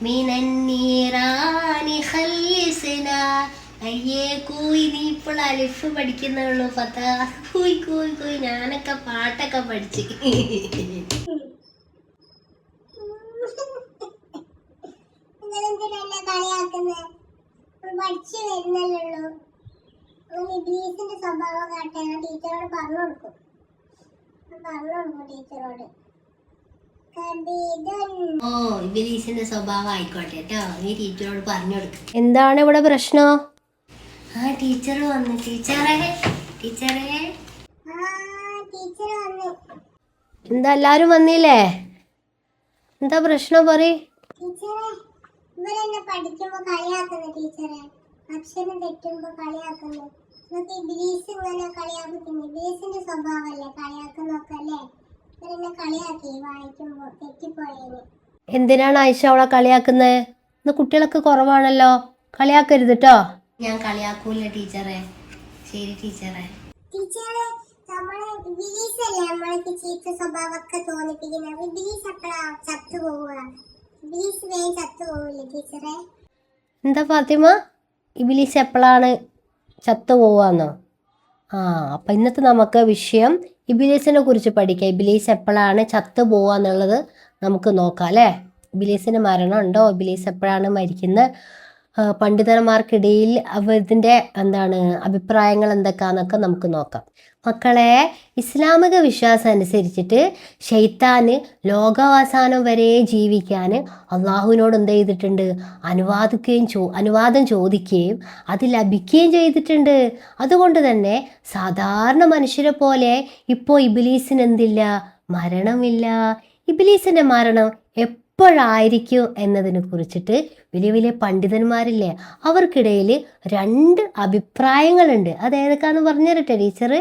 മിനന്നീറാനി ഖല്ലിസ്നാ. അയ്യേ കൂയി, നീ ഇപ്പോൾ അലിഫ് പഠിക്കുന്നുള്ളൂ. പത്താ കൂയി കൂയി കൂയി. ഞാനൊക്കെ പാട്ടൊക്കെ പഠിച്ച്. പഠിച്ചു വരുന്നല്ലോ. ഇബ്ലീസിന്റെ സ്വഭാവം കാട്ടാൻ ടീച്ചറോട് പറഞ്ഞു കൊടുക്കും. ടീച്ചറോട് ഓ, ഇബ്ലീസിന്റെ സ്വഭാവം ആയിക്കോട്ടെ കേട്ടോ. നീ ടീച്ചറോട് പറഞ്ഞു കൊടുക്കും. എന്താണ് ഇവിടെ പ്രശ്നം? ആ ടീച്ചർ വന്നു. ടീച്ചറേ എന്താ എല്ലാരും വന്നില്ലേ? എന്താ പ്രശ്നം പറയ്. ഇവരെന്നെ പഠിക്കുമ്പോ കളിയാക്കുന്നു ടീച്ചറെ. അക്ഷരം തെറ്റുമ്പോ കളിയാക്കുന്നു. ഇബ്ലീസ് ഇങ്ങനെ കളിയാക്കുന്നു. ഇബ്ലീസിന്റെ സ്വഭാവമല്ലേ കളിയാക്കുന്നൊക്കെ അല്ലേ? ഇവരെന്നെ കളിയാക്കി വായിക്കുമ്പോ തെറ്റിപ്പോയേന്. എന്തിനാണ് ആയിഷ അവളെ കളിയാക്കുന്നത്? ഇന്ന് കുട്ടികളൊക്കെ കുറവാണല്ലോ, കളിയാക്കരുത് കേട്ടോ. ഞാൻ കളിയാക്കൂല ടീച്ചറെ. ശരി ടീച്ചറെ. ടീച്ചറെ, നമ്മളെ ഇബ്ലീസ് അല്ലേ നമ്മൾക്ക് ചീത്ത സ്വഭാവമൊക്കെ തോന്നിപ്പിക്കുന്നത്. ഇബ്ലീസ് എപ്പോഴാ ചത്തു പോവുക? ഇബ്ലീസ് വേഗം ചത്തു പോവില്ലേ ടീച്ചറെ? എന്താ ഫാത്തിമ, ഇബ്ലീസ് എപ്പോഴാണ് ചത്തു പോവാന്നോ? അപ്പം ഇന്നത്തെ നമുക്ക് വിഷയം ഇബ്ലീസിനെ കുറിച്ച് പഠിക്കാം. ഇബ്ലീസ് എപ്പോഴാണ് ചത്തു പോവാന്നുള്ളത് നമുക്ക് നോക്കാം അല്ലേ. ഇബ്ലീസിന് മരണം ഉണ്ടോ? ഇബ്ലീസ് എപ്പോഴാണ് മരിക്കുന്നത്? പണ്ഡിതന്മാർക്കിടയിൽ ഇതിൻ്റെ അഭിപ്രായങ്ങൾ എന്തൊക്കെയാണെന്നൊക്കെ നമുക്ക് നോക്കാം. മക്കളെ, ഇസ്ലാമിക വിശ്വാസം അനുസരിച്ചിട്ട് ശൈത്താന് ലോകാവസാനം വരെ ജീവിക്കാൻ അള്ളാഹുവിനോട് എന്ത് ചെയ്തിട്ടുണ്ട്? അനുവാദം ചോദിക്കുകയും അത് ലഭിക്കുകയും ചെയ്തിട്ടുണ്ട്. അതുകൊണ്ട് തന്നെ സാധാരണ മനുഷ്യരെ പോലെ ഇപ്പോൾ ഇബ്ലീസിന് എന്തില്ല? മരണമില്ല. ഇബ്ലീസിന്റെ മരണം എപ്പോഴായിരിക്കും എന്നതിനെ കുറിച്ചിട്ട് വലിയ വലിയ പണ്ഡിതന്മാരില്ലേ, അവർക്കിടയിൽ 2 അഭിപ്രായങ്ങളുണ്ട്. അത് ഏതൊക്കെയാണെന്ന് പറഞ്ഞു തരട്ടെ ടീച്ചർ.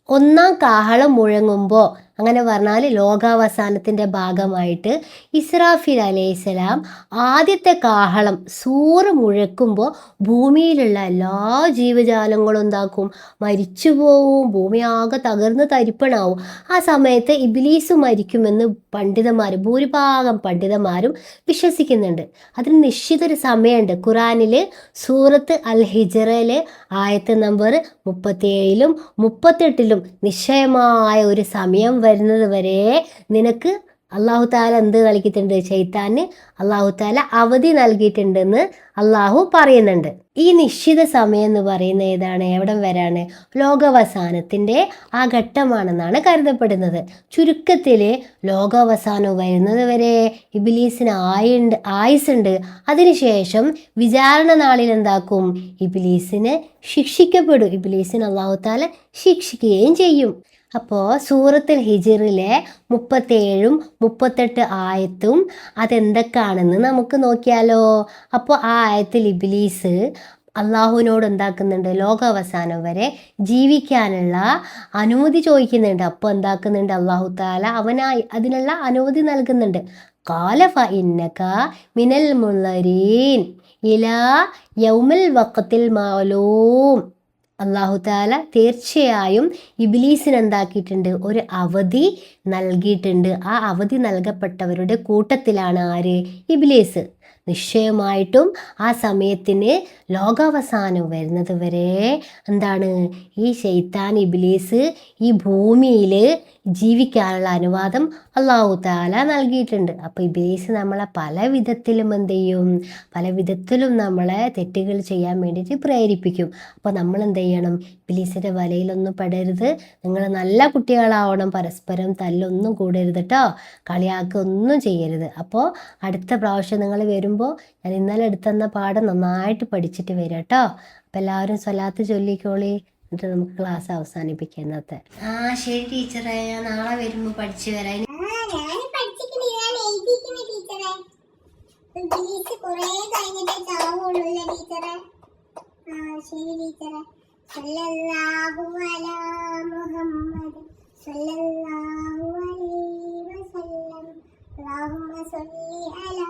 ഒന്നാം കാഹളം മുഴങ്ങുമ്പോൾ, അങ്ങനെ പറഞ്ഞാൽ ലോകാവസാനത്തിൻ്റെ ഭാഗമായിട്ട് ഇസ്രാഫീൽ അലൈഹിസ്സലാം ആദ്യത്തെ കാഹളം സൂറ് മുഴക്കുമ്പോൾ ഭൂമിയിലുള്ള എല്ലാ ജീവജാലങ്ങളും എന്താക്കും? മരിച്ചു പോവും. ഭൂമി ആകെ തകർന്ന് തരിപ്പണാവും. ആ സമയത്ത് ഇബ്ലീസ് മരിക്കുമെന്ന് ഭൂരിഭാഗം പണ്ഡിതന്മാരും വിശ്വസിക്കുന്നുണ്ട്. അതിന് നിശ്ചിതൊരു സമയമുണ്ട്. ഖുറാനിൽ സൂറത്ത് അൽ ഹിജ്റയിലെ ആയത്ത് നമ്പർ 37-ലും 38-ലും നിശ്ചയമായ ഒരു സമയം വരുന്നത് വരെ നിനക്ക് അള്ളാഹു താല എന്ത് നൽകിയിട്ടുണ്ട്? ശൈത്താന് അള്ളാഹു താല അവധി നൽകിയിട്ടുണ്ടെന്ന് അള്ളാഹു പറയുന്നുണ്ട്. ഈ നിശ്ചിത സമയം എന്ന് പറയുന്നത് ഏതാണ്? എവിടം വരാണ്? ലോകാവസാനത്തിൻ്റെ ആ ഘട്ടമാണെന്നാണ് കരുതപ്പെടുന്നത്. ചുരുക്കത്തിൽ ലോകാവസാനം വരുന്നത് വരെ ഇബ്ലീസിന് ആയുസ്സുണ്ട്. അതിനുശേഷം വിചാരണ നാളിൽ എന്താക്കും? ഇബ്ലീസിന് ശിക്ഷിക്കപ്പെടും. ഇബ്ലീസിന് അള്ളാഹു താല ശിക്ഷിക്കുകയും ചെയ്യും. അപ്പോൾ സൂറത്തുൽ ഹിജ്റിലെ 37-ും 38 ആയത്തും അതെന്തൊക്കെയാണെന്ന് നമുക്ക് നോക്കിയാലോ. അപ്പോൾ ആ ആയത്തിൽ ഇബ്ലീസ് അള്ളാഹുവിനോട് എന്താക്കുന്നുണ്ട്? ലോകാവസാനം വരെ ജീവിക്കാനുള്ള അനുമതി ചോദിക്കുന്നുണ്ട്. അപ്പോൾ എന്താക്കുന്നുണ്ട്? അള്ളാഹു താല അവനായി അതിനുള്ള അനുമതി നൽകുന്നുണ്ട്. ഖാല ഫഇന്നക മിനൽ മുൻളരീൻ ഇലാ യൗമിൽ വഖ്തിൽ മഅലൂം. അള്ളാഹു താല തീർച്ചയായും ഇബ്ലീസിന് എന്താക്കിയിട്ടുണ്ട്? ഒരു അവധി നൽകിയിട്ടുണ്ട്. ആ അവധി നൽകപ്പെട്ടവരുടെ കൂട്ടത്തിലാണ് ആര്? ഇബ്ലീസ്. നിശ്ചയമായിട്ടും ആ സമയത്തിന് ലോകാവസാനം വരുന്നത് വരെ ഈ ശൈത്താൻ ഇബ്ലീസ് ഈ ഭൂമിയിൽ ജീവിക്കാനുള്ള അനുവാദം അള്ളാഹു താല നൽകിയിട്ടുണ്ട്. അപ്പോൾ ഇബ്ലീസ് നമ്മളെ പല വിധത്തിലും എന്ത് ചെയ്യും? പല വിധത്തിലും നമ്മളെ തെറ്റുകൾ ചെയ്യാൻ വേണ്ടിയിട്ട് പ്രേരിപ്പിക്കും. അപ്പോൾ നമ്മൾ എന്ത് ചെയ്യണം? ഇബ്ലീസിൻ്റെ വലയിലൊന്നും പെടരുത്. നിങ്ങൾ നല്ല കുട്ടികളാവണം. പരസ്പരം തല്ലൊന്നും കൂടരുത് കേട്ടോ. കളിയാക്കൊന്നും ചെയ്യരുത്. അപ്പോൾ അടുത്ത പ്രാവശ്യം നിങ്ങൾ വരുമ്പോൾ ഞാൻ ഇന്നലെ എടുത്തുതന്ന പാഠം നന്നായിട്ട് പഠിച്ചിട്ട് വരാം കേട്ടോ. അപ്പം എല്ലാവരും സ്വലാത്ത് ചൊല്ലിക്കോളി. എന്നിട്ട് നമുക്ക് ക്ലാസ് അവസാനിപ്പിക്കാം ഇന്നത്തെ. ശരി ടീച്ചറെ, ഞാൻ നാളെ വരുമ്പോൾ പഠിച്ചു വരാം. ശരി ടീച്ചറെ. സല്ലല്ലാഹു അലാ മുഹമ്മദ് സല്ലല്ലാഹു അലൈഹി വസല്ലം. അല്ലാഹുമ്മ സല്ലി അലാ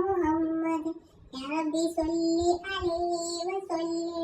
മുഹമ്മദ് യാ റബ്ബി സല്ലി അലൈഹി വസല്ലം.